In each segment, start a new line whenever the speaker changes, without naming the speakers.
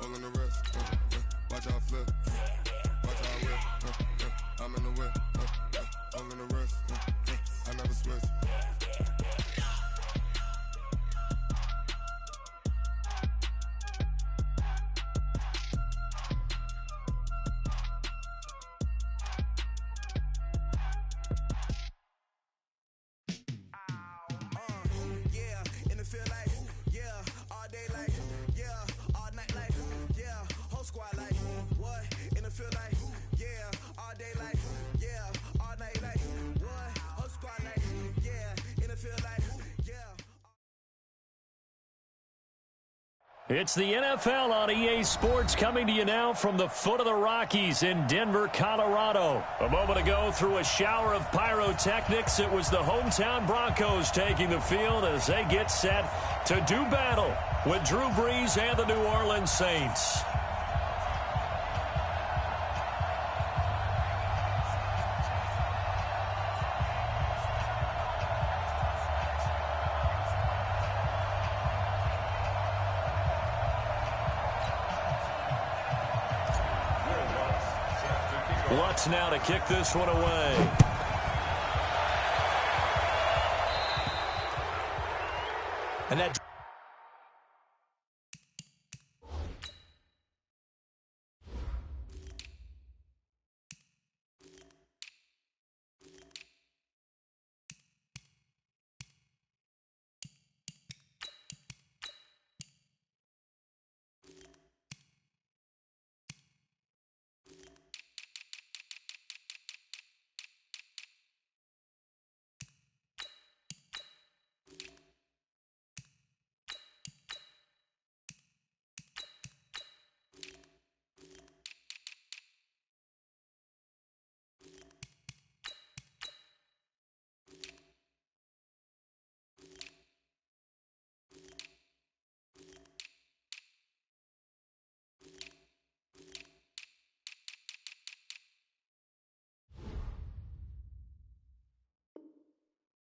all in the rest. Watch how I flip. Watch how I whip. I'm in the whip. All in the rest. I never switch.
It's the NFL on EA Sports coming to you now from the foot of the Rockies in Denver, Colorado. A moment ago, through a shower of pyrotechnics, it was the hometown Broncos taking the field as they get set to do battle with Drew Brees and the New Orleans Saints. Lutz now to kick this one away. And that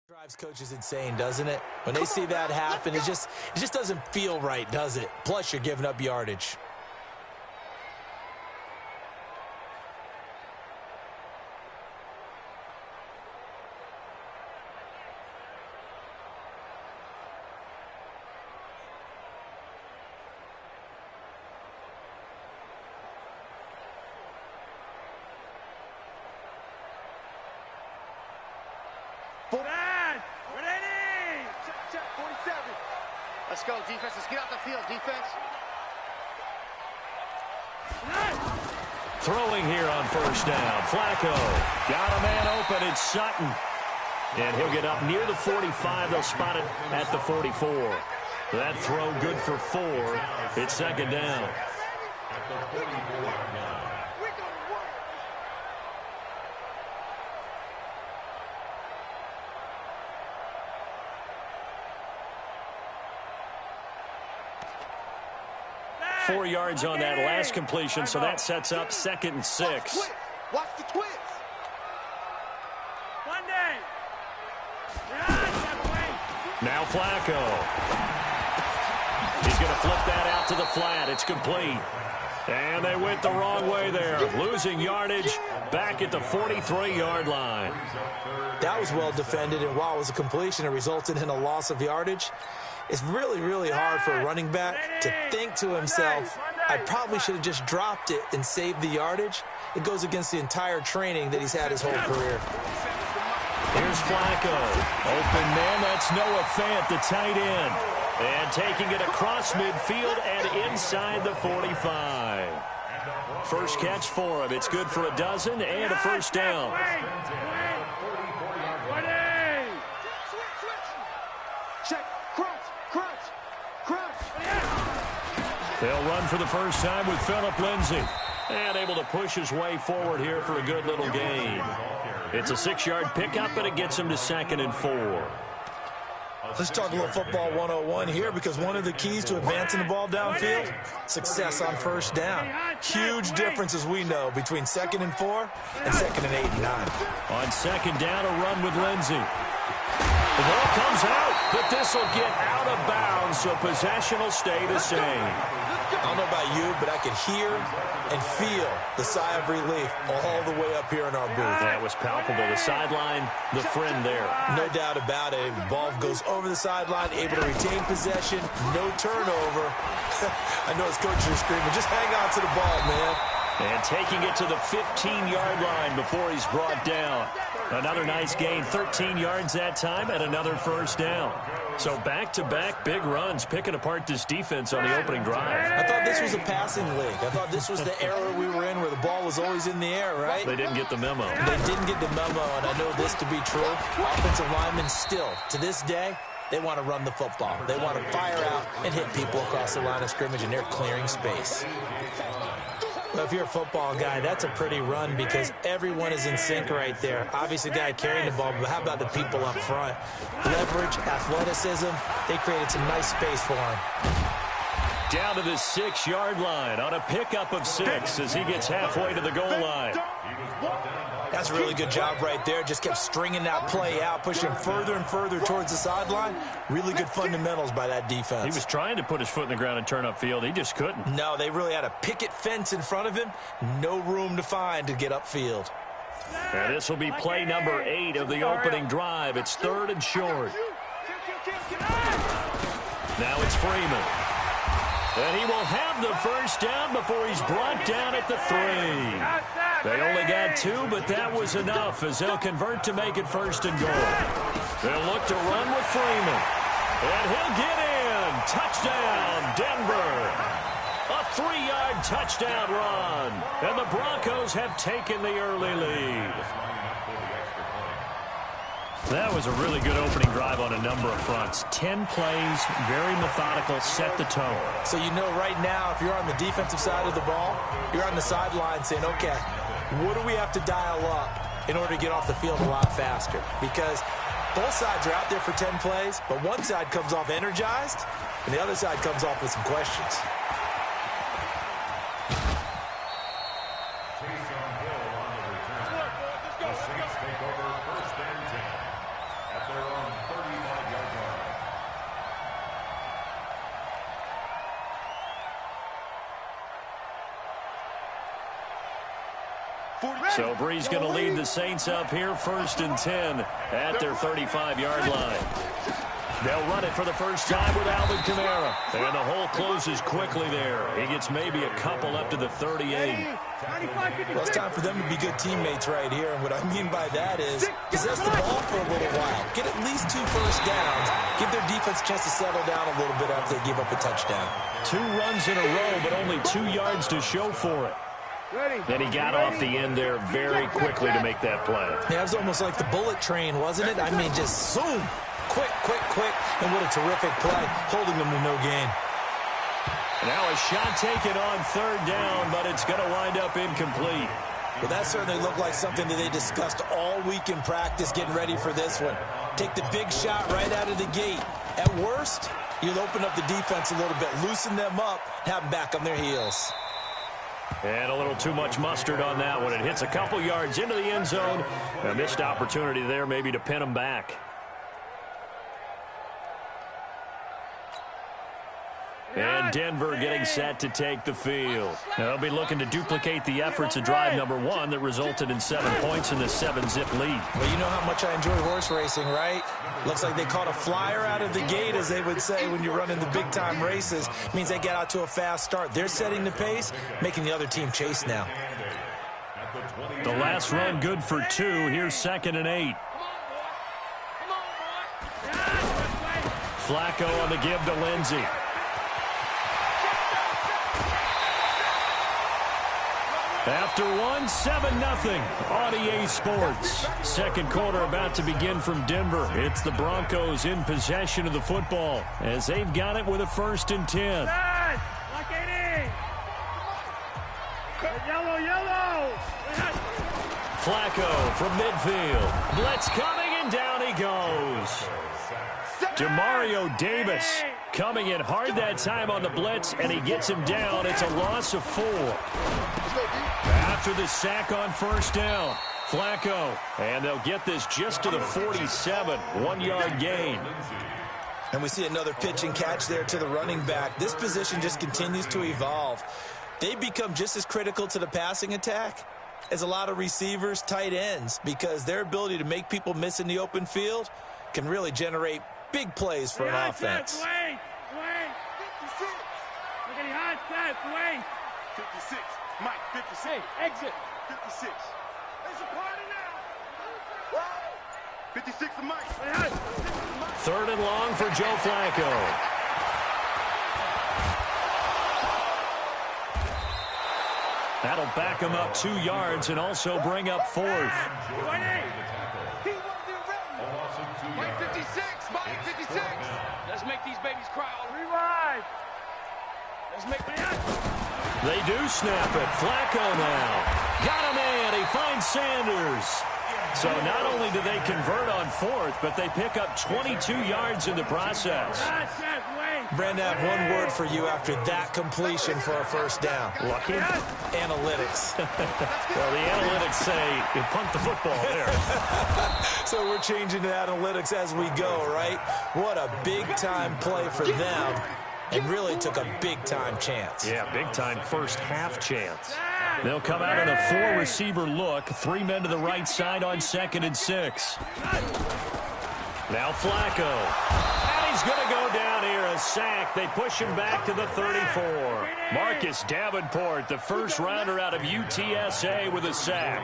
drives coaches insane, doesn't it? When they see that happen, it just doesn't feel right, does it? Plus, you're giving up yardage.
Let's go, defense. Let's get out the field, defense.
Throwing here on first down. Flacco got a man open. It's Sutton. And he'll get up near the 45. They'll spot it at the 44. That throw good for 4. It's second down.
At the 44-yard line.
Four yards on that last completion, so that sets up 2nd and 6.
Watch the twins.
Now Flacco. He's going to flip that out to the flat. It's complete. And they went the wrong way there, losing yardage back at the 43-yard line.
That was well defended, and while it was a completion, it resulted in a loss of yardage. It's really, really hard for a running back to think to himself, I probably should have just dropped it and saved the yardage. It goes against the entire training that he's had his whole career.
Here's Flacco. Open man, that's Noah Fant, the tight end. And taking it across midfield and inside the 45. First catch for him. It's good for a dozen and a first down. They'll run for the first time with Phillip Lindsay. And able to push his way forward here for a good little gain. It's a 6-yard pickup, and it gets him to 2nd and 4.
Let's talk a little football 101 here, because one of the keys to advancing the ball downfield, success on first down. Huge difference, as we know, between 2nd and 4 and 2nd and 8 and 9.
On 2nd down, a run with Lindsay. The ball comes out, but this will get out of bounds, so possession will stay the same.
I don't know about you, but I could hear and feel the sigh of relief all the way up here in our booth.
That was palpable. The sideline, the friend there.
No doubt about it. The ball goes over the sideline, able to retain possession, no turnover. I know his coaches are screaming, just hang on to the ball, man.
And taking it to the 15-yard line before he's brought down. Another nice gain, 13 yards that time, and another first down. So back-to-back big runs, picking apart this defense on the opening drive.
I thought this was a passing league. I thought this was the era we were in where the ball was always in the air, right?
They didn't get the memo.
They didn't get the memo, and I know this to be true. Offensive linemen still, to this day, they want to run the football. They want to fire out and hit people across the line of scrimmage, and they're clearing space. Well, if you're a football guy, that's a pretty run because everyone is in sync right there. Obviously, the guy carrying the ball, but how about the people up front? Leverage, athleticism, they created some nice space for him.
Down to the 6-yard line on a pickup of 6 as he gets halfway to the goal line.
That's a really good job right there. Just kept stringing that play out, pushing further and further towards the sideline. Really good fundamentals by that defense.
He was trying to put his foot in the ground and turn upfield. He just couldn't.
No, they really had a picket fence in front of him. No room to find to get upfield.
And this will be play number 8 of the opening drive. It's 3rd and short. Now it's Freeman. And he will have the first down before he's brought down at the 3. They only got 2, but that was enough as they'll convert to make it 1st and goal. They'll look to run with Freeman. And he'll get in. Touchdown, Denver. A 3-yard touchdown run. And the Broncos have taken the early lead. That was a really good opening drive on a number of fronts. 10 plays, very methodical, set the tone. So
you know right now, if you're on the defensive side of the ball, you're on the sideline saying, okay, what do we have to dial up in order to get off the field a lot faster? Because both sides are out there for 10 plays, but one side comes off energized, and the other side comes off with some questions.
So Bree's going to lead the Saints up here 1st and 10 at their 35-yard line. They'll run it for the first time with Alvin Kamara. And the hole closes quickly there. He gets maybe a couple up to the 38.
Well, it's time for them to be good teammates right here. And what I mean by that is possess the ball for a little while. Get at least 2 first downs. Give their defense a chance to settle down a little bit after they give up a touchdown.
2 runs in a row, but only 2 yards to show for it. Then he got off the end there very quickly to make that play.
Yeah, it was almost like the bullet train, wasn't it? I mean, just zoom. Quick, quick, quick. And what a terrific play, holding them to no gain.
Now a shot taken on 3rd down, but it's going to wind up incomplete.
Well, that certainly looked like something that they discussed all week in practice, getting ready for this one. Take the big shot right out of the gate. At worst, you'll open up the defense a little bit, loosen them up, have them back on their heels.
And a little too much mustard on that one. It hits a couple yards into the end zone. A missed opportunity there maybe to pin them back. And Denver getting set to take the field. Now they'll be looking to duplicate the efforts of drive number 1 that resulted in 7 points in the 7-zip lead.
Well, you know how much I enjoy horse racing, right? Looks like they caught a flyer out of the gate, as they would say when you're running the big-time races. It means they get out to a fast start. They're setting the pace, making the other team chase now.
The last run good for 2. Here's 2nd and 8. Flacco on the give to Lindsey. After 7-0 on EA Sports. Second quarter about to begin from Denver. It's the Broncos in possession of the football as they've got it with a 1st and 10. Flacco from midfield. Blitz coming, and down he goes. Demario Davis coming in hard that time on the blitz, and he gets him down. It's a loss of 4. After the sack on first down, Flacco, and they'll get this just to the 47, 1-yard gain.
And we see another pitch and catch there to the running back. This position just continues to evolve. They become just as critical to the passing attack as a lot of receivers, tight ends, because their ability to make people miss in the open field can really generate big plays for an offense.
Wait. 56. Mike, 56. Exit. 56. It's a party now. 56 to Mike.
3rd and long for Joe Flacco. That'll back him up 2 yards and also bring up 4th.
Mike 56. Mike 56.
Let's make these babies cry. Rewind. Let's make
They do snap it. Flacco now. Got a man. He finds Sanders. So not only do they convert on 4th, but they pick up 22 yards in the process.
Brandon, I have one word for you after that completion for a first down.
Lucky?
Analytics.
Well, the analytics say you punt the football there.
So we're changing to analytics as we go, right? What a big-time play for them, and really took a big-time chance.
Yeah, big-time first half chance. They'll come out in a 4-receiver look. 3 men to the right side on 2nd and 6. Now Flacco. And he's going to go down here. A sack. They push him back to the 34. Marcus Davenport, the first rounder out of UTSA, with a sack.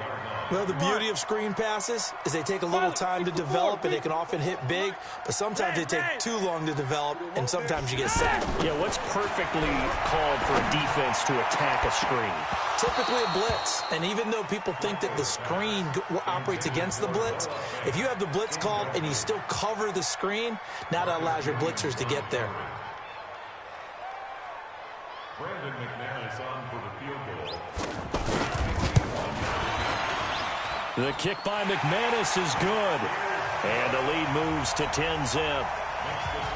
Well, the beauty of screen passes is they take a little time to develop, and they can often hit big, but sometimes they take too long to develop, and sometimes you get sacked.
Yeah, what's perfectly called for a defense to attack a screen?
Typically a blitz, and even though people think that the screen operates against the blitz, if you have the blitz called and you still cover the screen, now that allows your blitzers to get there.
Brandon McManus on for the field goal.
The kick by McManus is good. And the lead moves to 10-zip.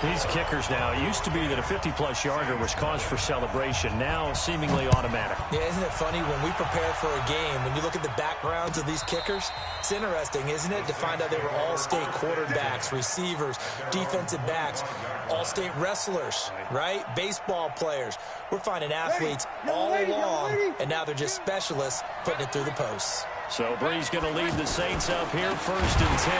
These kickers now, it used to be that a 50-plus yarder was cause for celebration. Now seemingly automatic.
Yeah, isn't it funny when we prepare for a game, when you look at the backgrounds of these kickers, it's interesting, isn't it, to find out they were all-state quarterbacks, receivers, defensive backs, all-state wrestlers, right? Baseball players. We're finding athletes all along, and now they're just specialists putting it through the posts.
So Bree's going to lead the Saints up here 1st and 10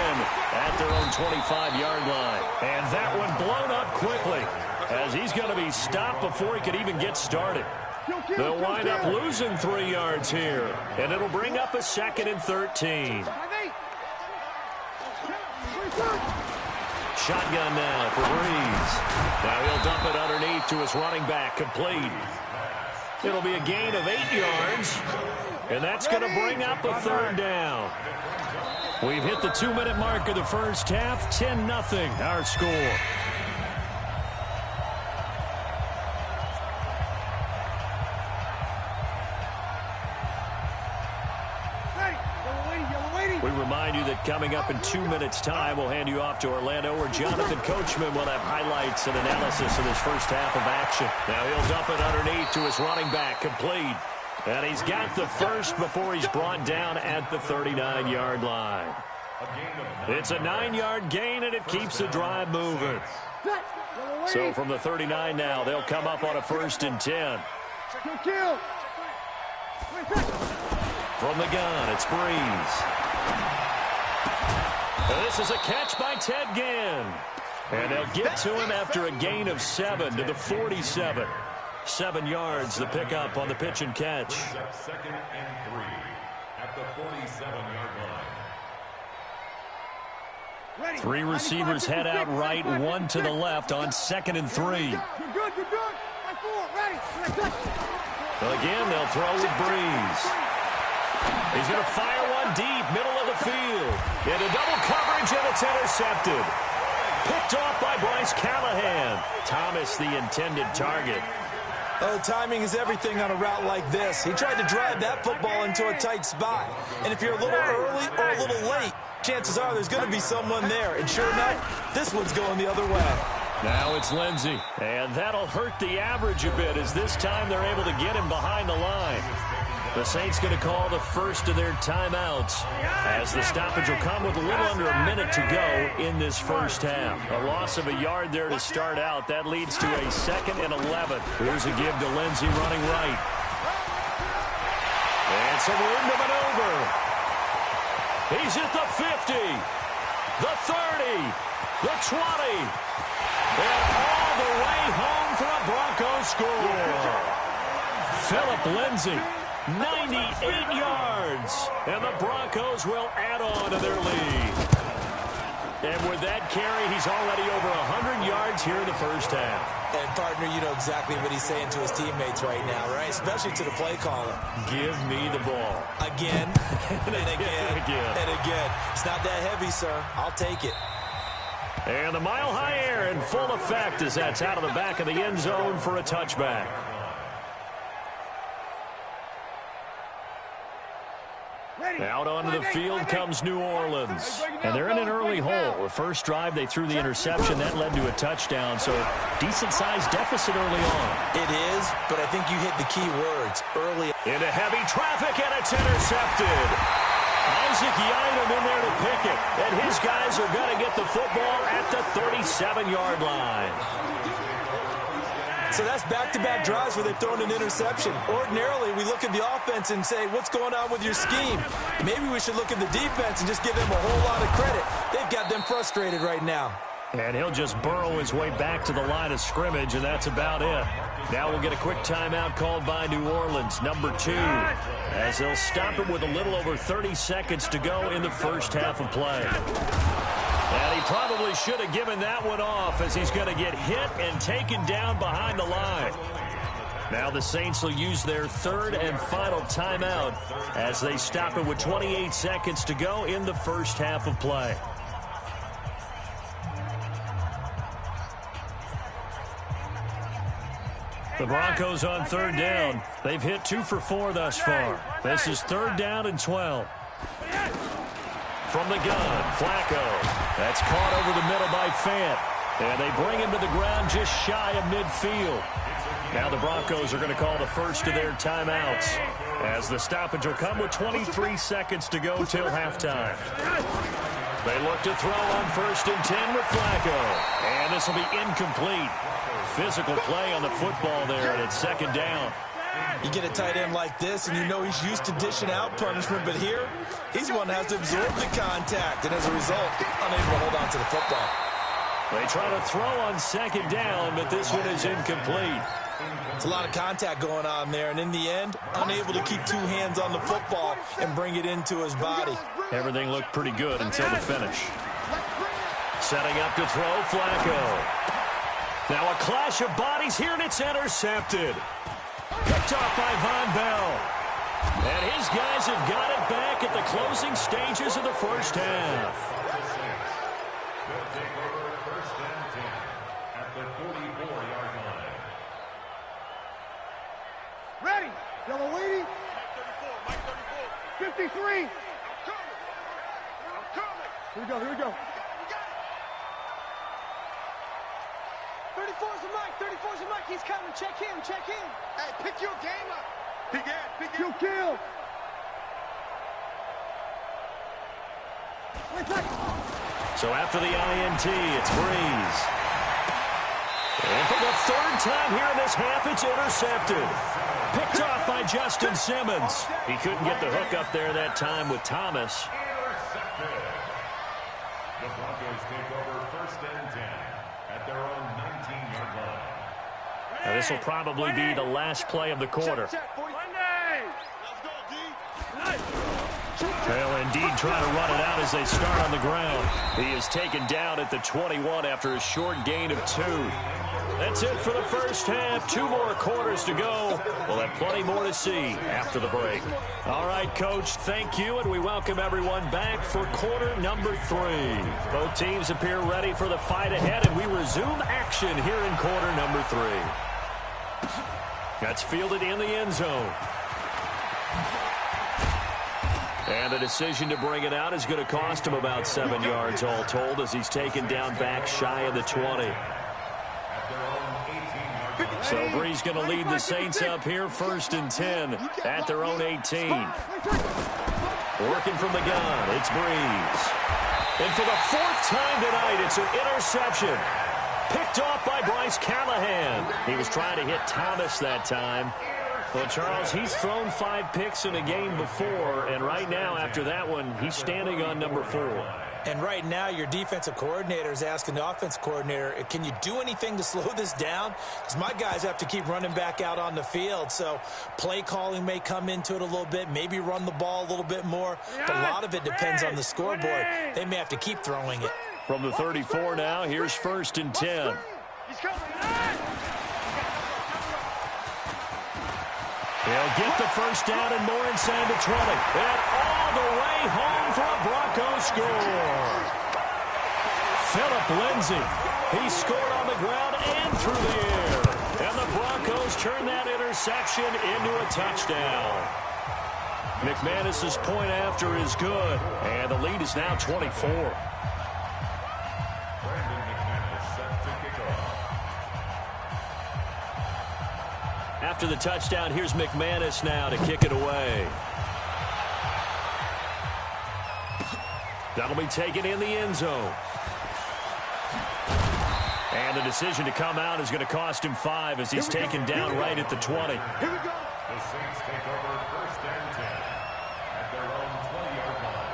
at their own 25-yard line. And that one blown up quickly as he's going to be stopped before he could even get started. They'll wind up losing 3 yards here, and it'll bring up a 2nd and 13. Shotgun now for Breeze. Now he'll dump it underneath to his running back, complete. It'll be a gain of 8 yards. And that's going to bring up a 3rd down. We've hit the 2-minute mark of the first half. 10-0 our score. We remind you that coming up in 2 minutes' time, we'll hand you off to Orlando, where Jonathan Coachman will have highlights and analysis of this first half of action. Now he'll dump it underneath to his running back, complete. And he's got the first before he's brought down at the 39-yard line. It's a 9-yard gain, and it keeps the drive moving. So from the 39 now, they'll come up on a 1st and 10. From the gun, it's Breeze. This is a catch by Ted Ginn. And they'll get to him after a gain of 7 to the 47. 7 yards, the pickup on the pitch and catch.
2nd and 3 at the 47-yard line.
3 receivers head out right, 1 to the left on 2nd and 3.
You're good.
Well, again, they'll throw with Breeze. He's going to fire one deep, middle of the field. Into double coverage, and it's intercepted. Picked off by Bryce Callahan. Thomas, the intended target.
Oh, timing is everything on a route like this. He tried to drive that football into a tight spot. And if you're a little early or a little late, chances are there's going to be someone there. And sure enough, this one's going the other way.
Now it's Lindsey. And that'll hurt the average a bit as this time they're able to get him behind the line. The Saints going to call the first of their timeouts as the stoppage will come with a little under a minute to go in this first half. A loss of a yard there to start out. That leads to a 2nd and 11. Here's a give to Lindsey running right. And some room to maneuver. He's at the 50, the 30, the 20, and all the way home for a Broncos score. Philip Lindsey. 98 yards, and the Broncos will add on to their lead. And with that carry, he's already over 100 yards here in the first half.
And, partner, you know exactly what he's saying to his teammates right now, right? Especially to the play caller.
Give me the ball.
Again, and again, and again. It's not that heavy, sir. I'll take it.
And the mile-high air in full effect as that's out of the back of the end zone for a touchback. Out onto the field comes New Orleans. And they're in an early hole. The first drive, they threw the interception. That led to a touchdown, so decent-sized deficit early on.
It is, but I think you hit the key words early.
Into heavy traffic, and it's intercepted. Isaac Yiadom in there to pick it. And his guys are going to get the football at the 37-yard line.
So that's back-to-back drives where they've thrown an interception. Ordinarily, we look at the offense and say, what's going on with your scheme? Maybe we should look at the defense and just give them a whole lot of credit. They've got them frustrated right now.
And he'll just burrow his way back to the line of scrimmage, and that's about it. Now we'll get a quick timeout called by New Orleans, number 2, as they'll stop it with a little over 30 seconds to go in the first half of play. And he probably should have given that one off as he's going to get hit and taken down behind the line. Now the Saints will use their 3rd and final timeout as they stop it with 28 seconds to go in the first half of play. The Broncos on 3rd down. They've hit 2 for 4 thus far. This is 3rd down and 12. From the gun, Flacco. That's caught over the middle by Fant. And they bring him to the ground just shy of midfield. Now the Broncos are going to call the first of their timeouts as the stoppage will come with 23 seconds to go till halftime. They look to throw on 1st and 10 with Flacco. And this will be incomplete. Physical play on the football there, and it's 2nd down.
You get a tight end like this, and you know he's used to dishing out punishment, but here, he's one that has to absorb the contact, and as a result, unable to hold on to the football.
They try to throw on 2nd down, but this one is incomplete.
It's a lot of contact going on there, and in the end, unable to keep 2 hands on the football and bring it into his body.
Everything looked pretty good until the finish. Setting up to throw, Flacco. Now a clash of bodies here, and it's intercepted. Picked off by Von Bell. And his guys have got it back at the closing stages of the first half.
They'll take over 1st and 10 at the 44-yard line.
Ready. Yellow lady. Mike 34. 53. I'm coming. Here we go. 34's the Mike. 34's the Mike. He's coming. Check him. Hey, pick your game up. Pick it. Kill.
So after the INT, it's Breeze. And for the 3rd time here in this half, it's intercepted. Picked off by Justin Simmons. He couldn't get the hook up there that time with Thomas.
Intercepted. The Broncos take over 1st and 10 at their own 19-yard line.
Now this will probably be the last play of the quarter. They'll indeed try to run it out as they start on the ground. He is taken down at the 21 after a short gain of 2. That's it for the first half. 2 more quarters to go. We'll have plenty more to see after the break. All right, Coach, thank you, and we welcome everyone back for quarter number 3. Both teams appear ready for the fight ahead, and we resume action here in quarter number 3. That's fielded in the end zone. And the decision to bring it out is going to cost him about 7 yards all told as he's taken down back shy of the 20. So Brees going to lead the Saints up here 1st and 10 at their own 18. Working from the gun, it's Brees. And for the 4th time tonight, it's an interception. Picked off by Bryce Callahan. He was trying to hit Thomas that time. Well, Charles, he's thrown 5 picks in a game before, and right now, after that one, he's standing on number 4.
And right now, your defensive coordinator is asking the offensive coordinator, can you do anything to slow this down? Because my guys have to keep running back out on the field. So play calling may come into it a little bit, maybe run the ball a little bit more. But a lot of it depends on the scoreboard. They may have to keep throwing it.
From the 34 now, here's 1st and 10. He'll get the first down and more inside the 20. And all the way home for a Bronco score. Phillip Lindsay. He scored on the ground and through the air. And the Broncos turn that interception into a touchdown. McManus's point after is good. And the lead is now 24. After the touchdown, here's McManus now to kick it away. That'll be taken in the end zone. And the decision to come out is going to cost him 5 as he's taken down right at the 20.
Here we go. The Saints take over 1st and 10 at their own 20-yard line.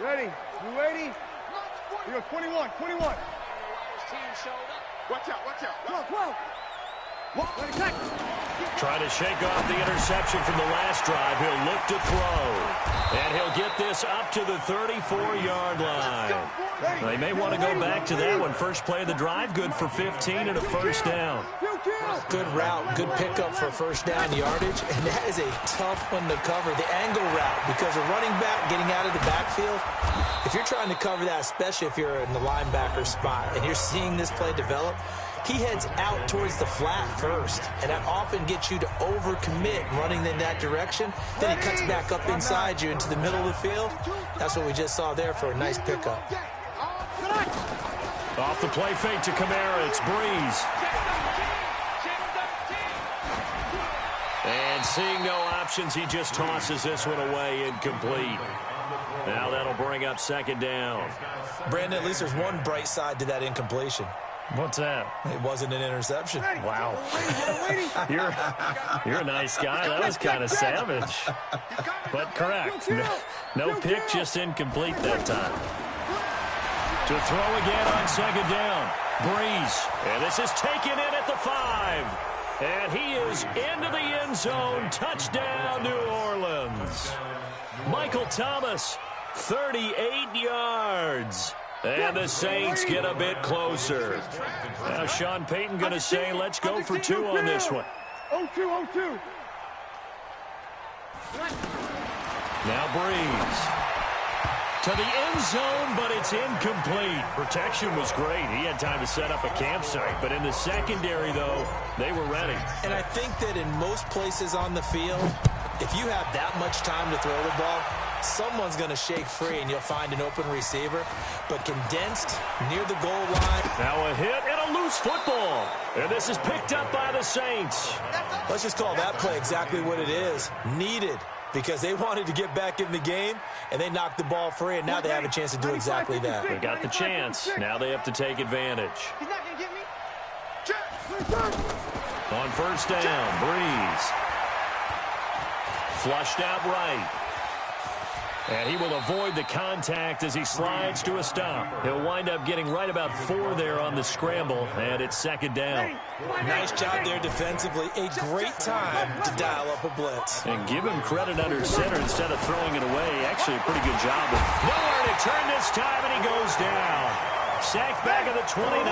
Ready? You ready? We go 21, 21. Watch out, watch out. 12.
Trying to shake off the interception from the last drive. He'll look to throw. And he'll get this up to the 34-yard line. They may want to go back to that one. First play of the drive, good for 15 and a first down.
Good route, good pickup for first down yardage. And that is a tough one to cover, the angle route, because a running back getting out of the backfield, if you're trying to cover that, especially if you're in the linebacker spot and you're seeing this play develop, he heads out towards the flat first, and that often gets you to overcommit running in that direction. Then he cuts back up inside you into the middle of the field. That's what we just saw there for a nice pickup.
Off the play fake to Kamara, it's Brees. And seeing no options, he just tosses this one away incomplete. Now that'll bring up 2nd down.
Brandon, at least there's one bright side to that incompletion.
What's that?
It wasn't an interception.
Wow. You're a nice guy. That was kind of savage. But correct. No pick, just incomplete that time. To throw again on 2nd down. Brees. And this is taken in at the 5. And he is into the end zone. Touchdown, New Orleans. Michael Thomas, 38 yards. And the Saints get a bit closer. Now Sean Payton going to say, let's go for 2 on this one.
0-2.
Now Brees. To the end zone, but it's incomplete. Protection was great. He had time to set up a campsite. But in the secondary, though, they were ready.
And I think that in most places on the field, if you have that much time to throw the ball, someone's going to shake free and you'll find an open receiver. But condensed near the goal line.
Now a hit and a loose football. And this is picked up by the Saints.
Let's just call that play exactly what it is. Needed. Because they wanted to get back in the game, and they knocked the ball free, and now they have a chance to do exactly that.
They got the chance. Now they have to take advantage.
He's not going to get me.
On 1st down, Brees. Flushed out right. And he will avoid the contact as he slides to a stop. He'll wind up getting right about 4 there on the scramble, and it's 2nd down.
Nice job there defensively. A great time to dial up a blitz.
And give him credit under center instead of throwing it away. Actually, a pretty good job. Nowhere to turn this time, and he goes down. Sacked back at the 29.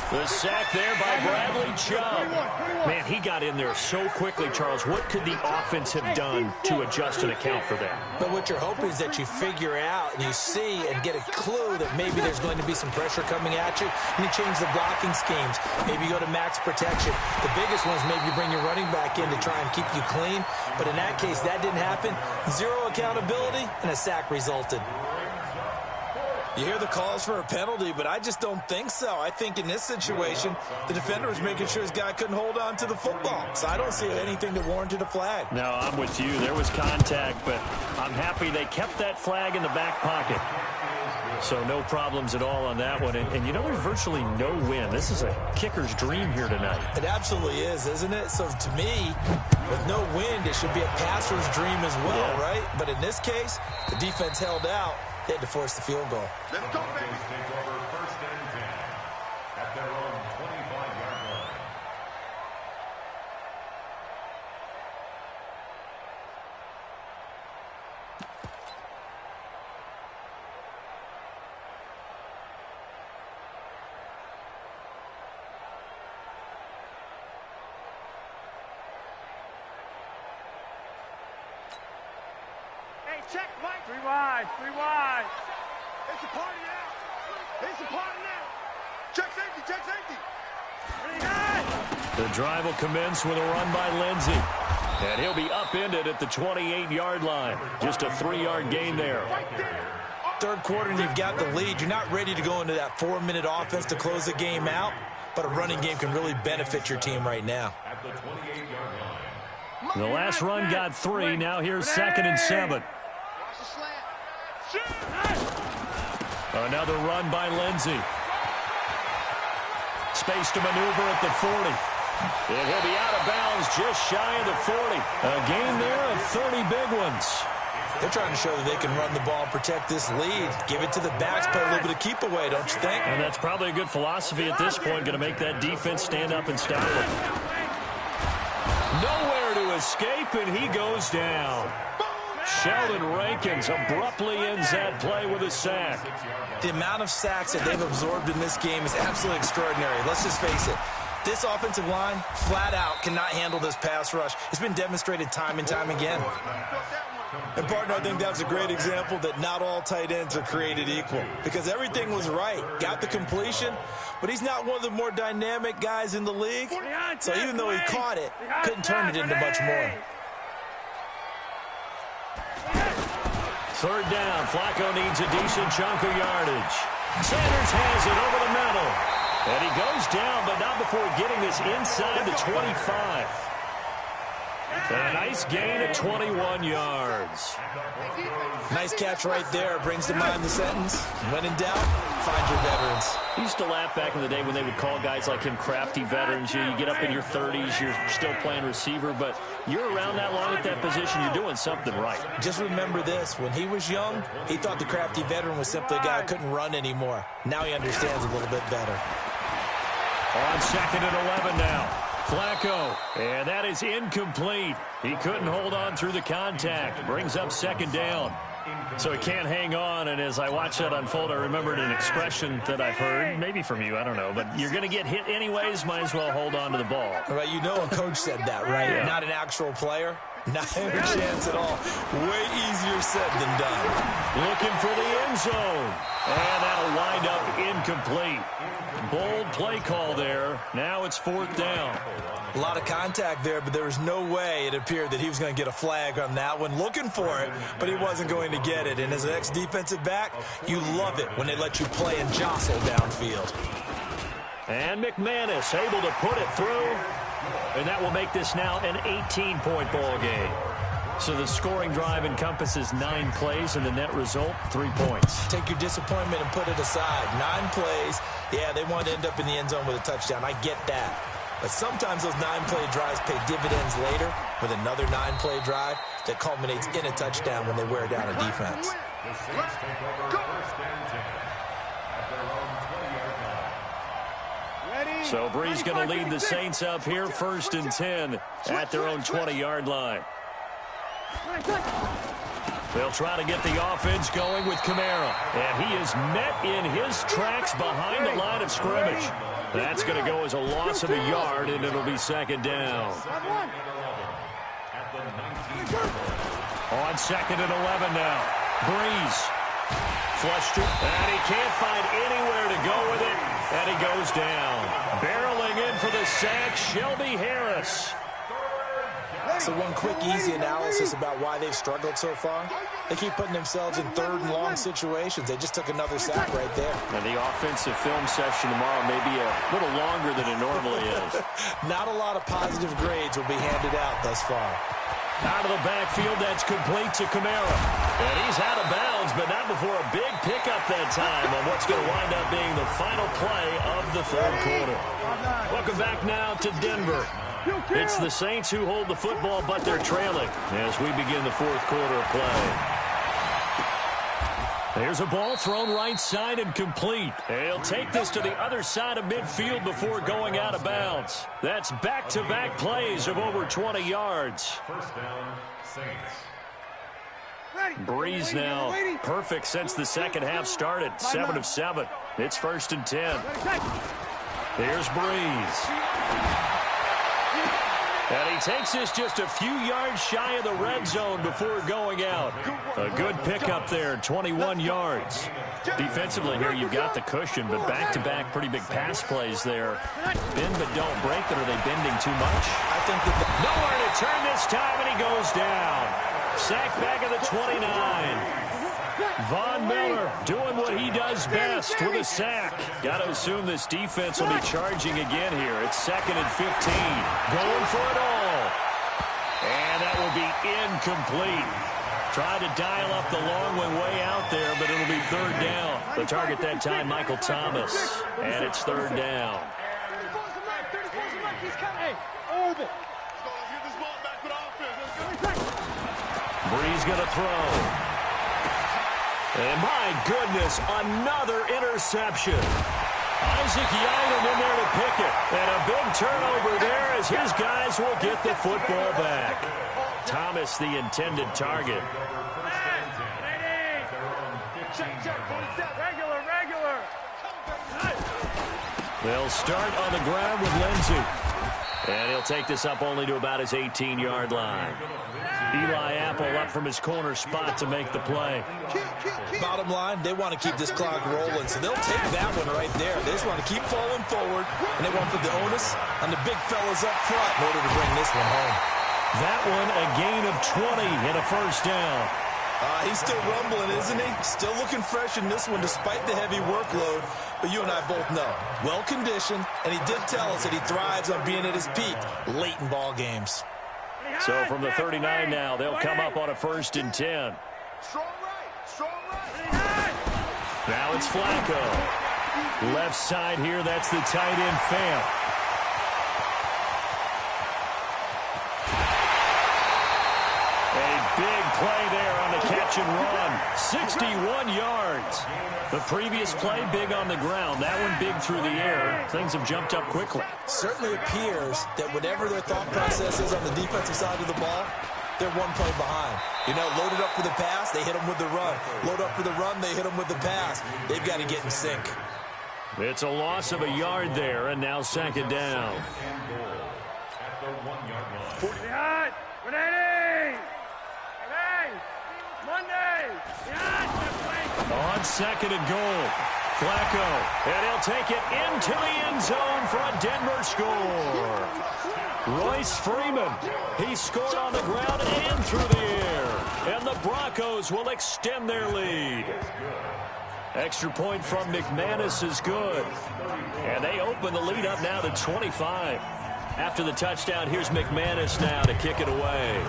The sack there by Bradley Chubb. Man, he got in there so quickly, Charles. What could the offense have done to adjust and account for that?
But what you're hoping is that you figure out and you see and get a clue that maybe there's going to be some pressure coming at you, and you change the blocking schemes. Maybe you go to max protection. The biggest one is maybe you bring your running back in to try and keep you clean. But in that case, that didn't happen. Zero accountability, and a sack resulted. You hear the calls for a penalty, but I just don't think so. I think in this situation, the defender was making sure his guy couldn't hold on to the football. So I don't see anything that warranted a flag.
No, I'm with you. There was contact, but I'm happy they kept that flag in the back pocket. So no problems at all on that one. And you know, there's virtually no win. This is a kicker's dream here tonight.
It absolutely is, isn't it? So to me, with no wind, it should be a passer's dream as well, right? But in this case, the defense held out. They had to force the field goal.
Let's go, baby. Take over 1st and 10 at their own 25-yard line.
Hey, check, Mike. 3 wide, 3 wide. It's a party now. It's a party now. Check safety, check safety.
The drive will commence with a run by Lindsey. And he'll be upended at the 28-yard line. Just a 3-yard gain there.
Third quarter and you've got the lead. You're not ready to go into that 4-minute offense to close the game out, but a running game can really benefit your team right now.
At the 28-yard line.
The last run got 3. Now here's 2nd and 7. Another run by Lindsey. Space to maneuver at the 40. And he'll be out of bounds just shy of the 40. A gain there of 30 big ones.
They're trying to show that they can run the ball and protect this lead. Give it to the backs, play a little bit of keep away, don't you think?
And that's probably a good philosophy at this point. Going to make that defense stand up and stop it. Nowhere to escape, and he goes down. Sheldon Rankins abruptly ends that play with a sack.
The amount of sacks that they've absorbed in this game is absolutely extraordinary. Let's just face it. This offensive line, flat out, cannot handle this pass rush. It's been demonstrated time and time again. And, partner, I think that was a great example that not all tight ends are created equal. Because everything was right. Got the completion, but he's not one of the more dynamic guys in the league. So even though he caught it, couldn't turn it into much more.
3rd down. Flacco needs a decent chunk of yardage. Sanders has it over the middle. And he goes down, but not before getting this inside the 25. A nice gain of 21 yards.
Nice catch right there. Brings to mind the sentence. When in doubt, find your veterans.
I used to laugh back in the day when they would call guys like him crafty veterans. You get up in your 30s, you're still playing receiver, but you're around that long at that position, you're doing something right.
Just remember this. When he was young, he thought the crafty veteran was simply a guy who couldn't run anymore. Now he understands a little bit better.
On 2nd and 11 now. Flacco, and that is incomplete. He couldn't hold on through the contact. Brings up 2nd down. So he can't hang on, and as I watch that unfold, I remembered an expression that I've heard, maybe from you, I don't know, but you're going to get hit anyways, might as well hold on to the ball.
Right, you know a coach said that, right?
Yeah.
Not an actual player. Not a chance at all. Way easier said than done.
Looking for the end zone. And that'll wind up incomplete. Bold play call there. Now it's 4th down.
A lot of contact there, but there was no way it appeared that he was going to get a flag on that one. Looking for it, but he wasn't going to get it. And as an ex-defensive back, you love it when they let you play and jostle downfield.
And McManus able to put it through. And that will make this now an 18-point ball game. So the scoring drive encompasses 9 plays, and the net result, 3 points.
Take your disappointment and put it aside. 9 plays. Yeah, they want to end up in the end zone with a touchdown. I get that. But sometimes those 9-play drives pay dividends later with another 9-play drive that culminates in a touchdown when they wear down a defense.
The Saints take over 1st and 10 at their own 20-yard line.
So Bree's going to lead the Saints up here, 1st and 10 at their own 20-yard line. They'll try to get the offense going with Kamara. And he is met in his tracks behind the line of scrimmage. That's going to go as a loss of a yard, and it'll be second down. On second and 11 now. Breeze. Flushed it. And he can't find anywhere to go with it. And he goes down. Barreling in for the sack, Shelby Harris.
So one quick, easy analysis about why they've struggled so far. They keep putting themselves in third and long situations. They just took another sack right there.
And the offensive film session tomorrow may be a little longer than it normally is.
Not a lot of positive grades will be handed out thus far.
Out of the backfield, that's complete to Kamara. And he's out of bounds, but not before a big pickup that time on what's going to wind up being the final play of the third quarter. Welcome back now to Denver. It's the Saints who hold the football, but they're trailing as we begin the fourth quarter of play. There's a ball thrown right side and complete. He'll take this to the other side of midfield before going out of bounds. That's back-to-back plays of over 20 yards.
First down, Saints.
Breeze now perfect since the second half started. 7 of 7. It's first and 10. Here's Breeze. And he takes this just a few yards shy of the red zone before going out. A good pickup there, 21 yards. Defensively here, you've got the cushion, but back-to-back pretty big pass plays there. Bend but don't break, but are they bending too much?
I think that
nowhere to turn this time, and he goes down. Sack back at the 29. Von Miller doing what he does best with a sack. Got to assume this defense will be charging again here. It's second and 15. Going for it all. And that will be incomplete. Tried to dial up the long one way out there, but it'll be third down. The target that time, Michael Thomas. And it's third down. Breeze going to throw. And my goodness, another interception. Isaac Yiadom in there to pick it. And a big turnover there as his guys will get the football back. Thomas, the intended target.
Regular.
They'll start on the ground with Lindsey. And he'll take this up only to about his 18-yard line. Eli Apple up from his corner spot to make the play.
bottom line, they want to keep this clock rolling, so they'll take that one right there. They just want to keep falling forward, and they want to put the onus on the big fellas up front in order to bring this one home.
That one a gain of 20 and a first down.
He's still rumbling, isn't he? Still looking fresh in this one despite the heavy workload. But you and I both know, well-conditioned, and he did tell us that he thrives on being at his peak late in ball games.
So from the 39 now, they'll come up on a 1st and 10.
Strong right.
Now it's Flacco. Left side here, that's the tight end Fant. A big play there on the catch and run. 61 yards. The previous play big on the ground. That one big through the air. Things have jumped up quickly.
Certainly appears that whatever their thought process is on the defensive side of the ball, they're one play behind. You know, loaded up for the pass, they hit them with the run. Load up for the run, they hit them with the pass. They've got to get in sync.
It's a loss of a yard there, and now 2nd down.
At the 1-yard line.
49, 180. Monday.
On 2nd and goal. Flacco, and he'll take it into the end zone for a Denver score. Royce Freeman, he scored on the ground and through the air. And the Broncos will extend their lead. Extra point from McManus is good. And they open the lead up now to 25. After the touchdown, here's McManus now to kick it away.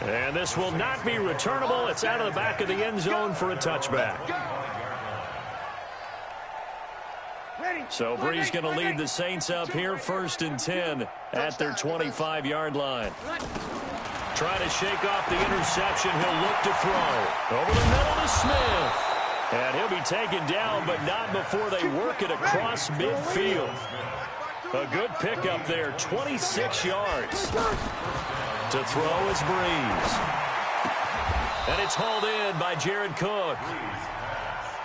And this will not be returnable. It's out of the back of the end zone for a touchback. So Breeze going to lead the Saints up here, 1st and 10 at their 25-yard line. Try to shake off the interception. He'll look to throw. Over the middle to Smith. And he'll be taken down, but not before they work it across midfield. A good pickup there, 26 yards. To throw is Breeze. And it's hauled in by Jared Cook.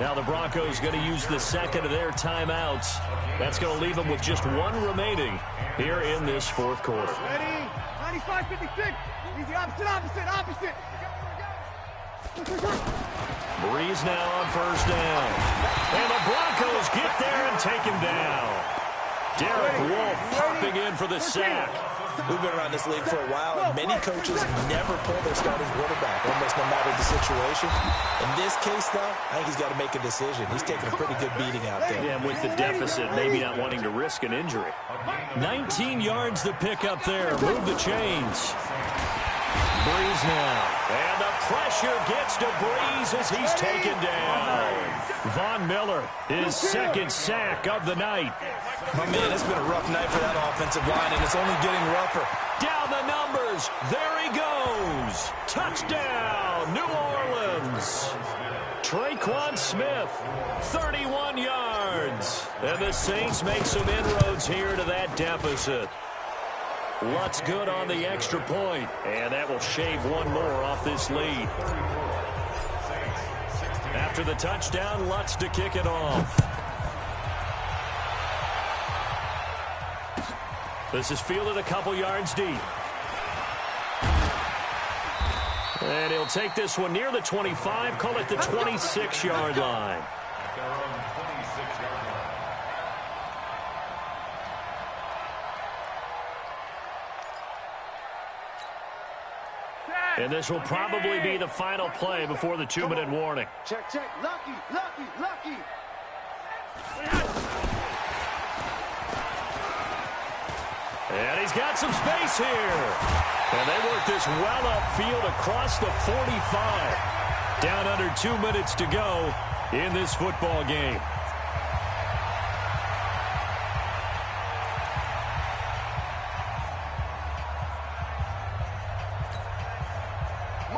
Now the Broncos going to use the second of their timeouts. That's going to leave them with just one remaining here in this fourth quarter.
Ready? 95-56. Easy, opposite.
Breeze now on first down. And the Broncos get there and take him down. Derek Wolfe popping in for the sack.
We've been around this league for a while, and many coaches never pull their starting quarterback, almost no matter the situation. In this case, though, I think he's got to make a decision. He's taking a pretty good beating out there.
Yeah, with the deficit, maybe not wanting to risk an injury. 19 yards to pick up there. Move the chains. Breeze now. And the pressure gets to Breeze as he's taken down. Von Miller, his second sack of the night.
Oh, man, it's been a rough night for that offensive line, and it's only getting rougher.
Down the numbers. There he goes. Touchdown, New Orleans. Traquan Smith, 31 yards. And the Saints make some inroads here to that deficit. Lutz good on the extra point, and that will shave one more off this lead. After the touchdown, Lutz to kick it off. This is fielded a couple yards deep. And he'll take this one near the 25, call it the 26-yard line. And this will probably be the final play before the 2-minute warning.
Check. Lucky.
And he's got some space here. And they work this well upfield across the 45. Down under 2 minutes to go in this football game.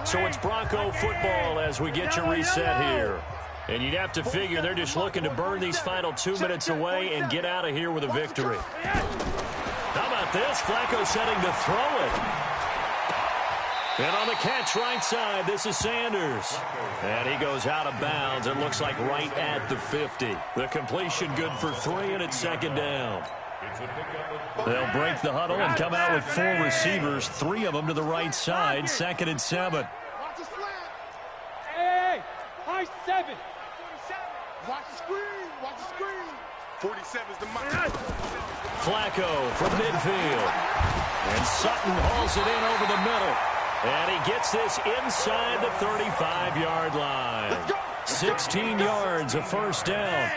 So it's Bronco football as we get you reset here. And you'd have to figure they're just looking to burn these final 2 minutes away and get out of here with a victory. How about this? Flacco setting to throw it. And on the catch right side, this is Sanders. And he goes out of bounds. It looks like right at the 50. The completion good for 3, and it's second down. They'll break the huddle and come out with 4 receivers, 3 of them to the right side, 2nd and 7.
Hey, high 7. Watch the screen. 47's the mic.
Flacco from midfield. And Sutton hauls it in over the middle. And he gets this inside the 35-yard line. 16 yards, a first down.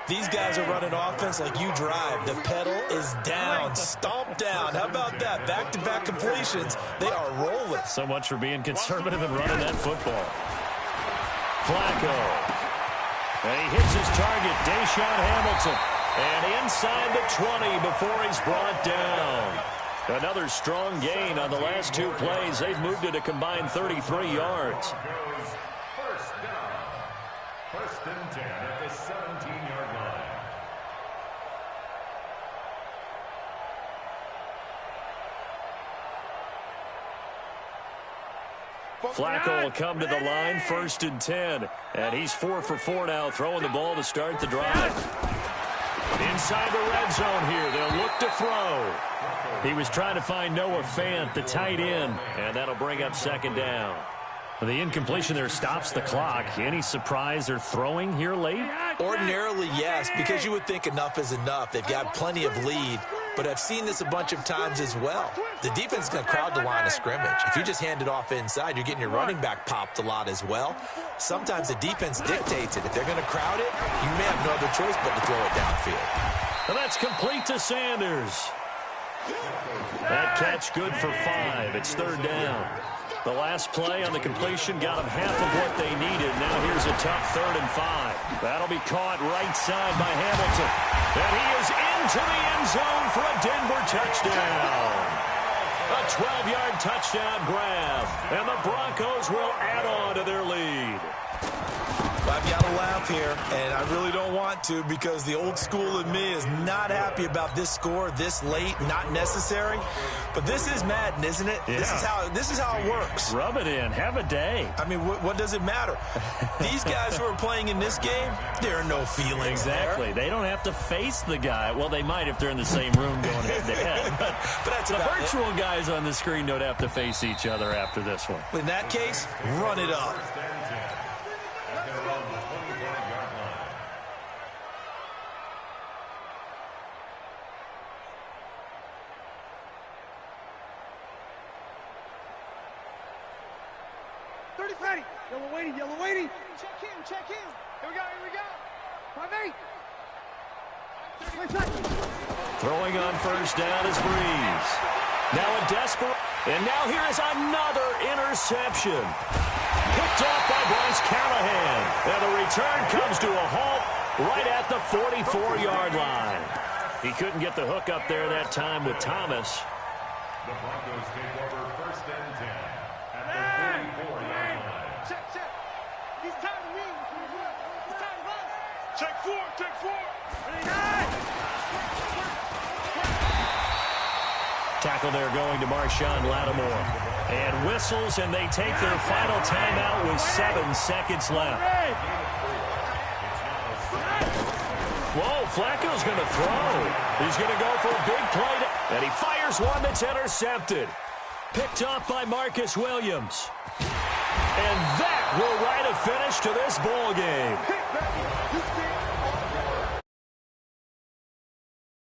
These guys are running offense like you drive. The pedal is down, stomped down. How about that? Back-to-back completions. They are rolling.
So much for being conservative and running that football. Flacco. And he hits his target, Deshaun Hamilton. And inside the 20 before he's brought down. Another strong gain on the last 2 plays. They've moved it a combined 33 yards.
First down. First and 10 at the 17-yard line.
Flacco will come to the line, 1st and 10. And he's 4 for 4 now, throwing the ball to start the drive. Inside the red zone here, they'll look to throw. He was trying to find Noah Fant, the tight end, and that'll bring up 2nd down. The incompletion there stops the clock. Any surprise they're throwing here late?
Ordinarily, yes, because you would think enough is enough. They've got plenty of lead, but I've seen this a bunch of times as well. The defense is going to crowd the line of scrimmage. If you just hand it off inside, you're getting your running back popped a lot as well. Sometimes the defense dictates it. If they're going to crowd it, you may have no other choice but to throw it downfield.
And that's complete to Sanders. That catch good for 5. It's 3rd down. The last play on the completion got them half of what they needed. Now here's a tough 3rd and 5. That'll be caught right side by Hamilton. And he is into the end zone for a Denver touchdown. A 12-yard touchdown grab. And the Broncos will add on to their lead.
Well, I've got to laugh here, and I really don't want to because the old school in me is not happy about this score this late, not necessary. But this is Madden, isn't it?
Yeah.
This is how it works.
Rub it in. Have a day.
I mean, what does it matter? These guys who are playing in this game, there are no feelings
Exactly.
there.
They don't have to face the guy. Well, they might if they're in the same room going head-to-head.
But that's
the
about
virtual guys on the screen don't have to face each other after this one.
In that case, run it up.
At their own 25-yard line.
Ready. Yellow waiting. Check him. Here we go. 5-8.
Throwing on first down is Breeze. Now a desperate. And now here is another interception. Picked off by Bryce Callahan. And the return comes to a halt right at the 44-yard line. He couldn't get the hook up there that time with Thomas.
The Broncos take over first and 10 at the 44-yard line.
Check. He's tired of me. He's tired of us. Check four.
Tackle there going to Marshawn Lattimore. And whistles, and they take their final timeout with 7 seconds left. Whoa, Flacco's going to throw. He's going to go for a big play. And he fires one that's intercepted. Picked off by Marcus Williams. And that will write a finish to this ball game.